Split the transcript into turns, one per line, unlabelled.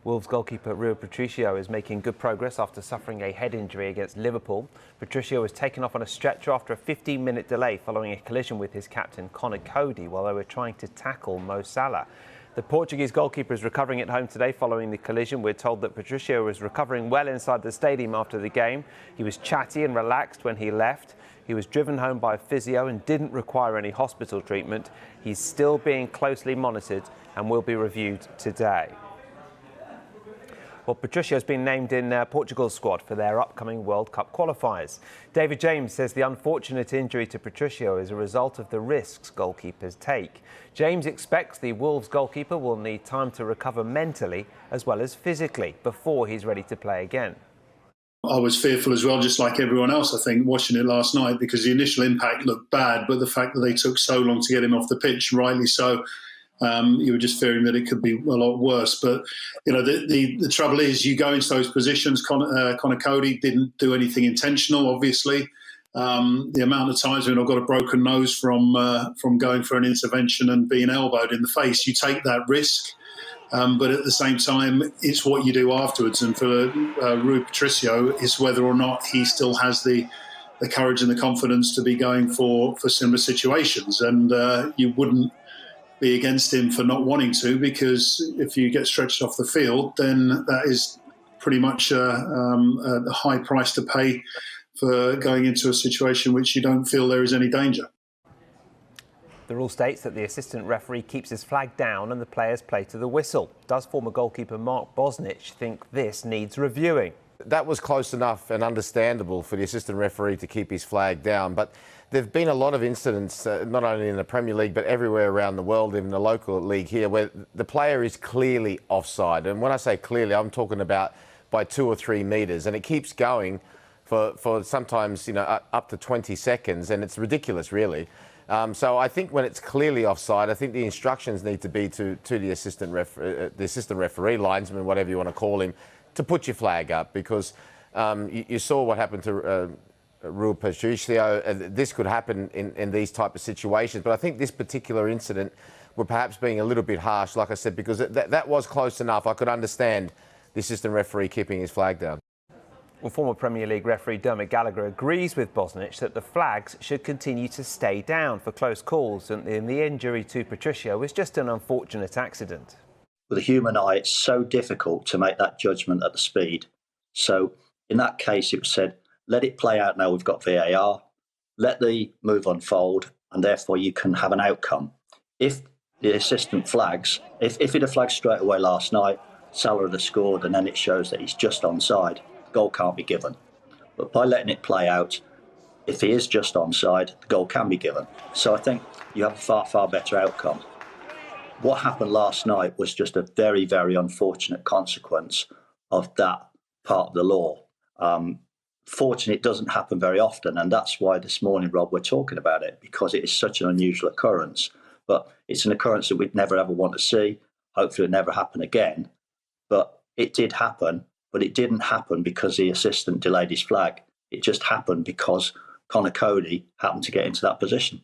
Wolves goalkeeper Rui Patricio is making good progress after suffering a head injury against Liverpool. Patricio was taken off on a stretcher after a 15-minute delay following a collision with his captain Conor Coady while they were trying to tackle Mo Salah. The Portuguese goalkeeper is recovering at home today following the collision. We're told that Patricio was recovering well inside the stadium after the game. He was chatty and relaxed when he left. He was driven home by a physio and didn't require any hospital treatment. He's still being closely monitored and will be reviewed today. Well, Patricio's been named in Portugal's squad for their upcoming World Cup qualifiers. David James says the unfortunate injury to Patricio is a result of the risks goalkeepers take. James expects the Wolves goalkeeper will need time to recover mentally as well as physically before he's ready to play again.
I was fearful as well, just like everyone else, I think, watching it last night, because the initial impact looked bad, but the fact that they took so long to get him off the pitch, rightly so, you were just fearing that it could be a lot worse. But, you know, the trouble is you go into those positions. Conor Coady didn't do anything intentional, obviously. The amount of times when I've got a broken nose from going for an intervention and being elbowed in the face, you take that risk. But at the same time, it's what you do afterwards. And for Rui Patricio, it's whether or not he still has the courage and the confidence to be going for similar situations. And you wouldn't be against him for not wanting to, because if you get stretched off the field, then that is pretty much a high price to pay for going into a situation which you don't feel there is any danger.
The rule states that the assistant referee keeps his flag down and the players play to the whistle. Does former goalkeeper Mark Bosnich think this needs reviewing?
That was close enough and understandable for the assistant referee to keep his flag down, but there have been a lot of incidents, not only in the Premier League but everywhere around the world, even the local league here, where the player is clearly offside. And when I say clearly, I'm talking about by 2 or 3 metres, and it keeps going for sometimes, you know, up to 20 seconds, and it's ridiculous, really. So I think when it's clearly offside, I think the instructions need to be to the assistant referee, linesman, whatever you want to call him, to put your flag up, because you saw what happened to Rui Patricio. This could happen in these type of situations, but I think this particular incident were perhaps being a little bit harsh, like I said, because that was close enough. I could understand the assistant referee keeping his flag down.
Well, former Premier League referee Dermot Gallagher agrees with Bosnich that the flags should continue to stay down for close calls, and the injury to Patricio was just an unfortunate accident.
With a human eye, it's so difficult to make that judgment at the speed. So in that case, it was said, let it play out now, we've got VAR, let the move unfold, and therefore you can have an outcome. If the assistant flags, if he'd have flagged straight away last night, Salah would have scored, and then it shows that he's just onside. Goal can't be given. But by letting it play out, if he is just onside, the goal can be given. So I think you have a far, far better outcome. What happened last night was just a very, very unfortunate consequence of that part of the law. Fortunately, it doesn't happen very often, and that's why this morning, Rob, we're talking about it, because it is such an unusual occurrence. But it's an occurrence that we'd never, ever want to see. Hopefully it'll never happen again. But it did happen. But it didn't happen because the assistant delayed his flag. It just happened because Conor Coady happened to get into that position.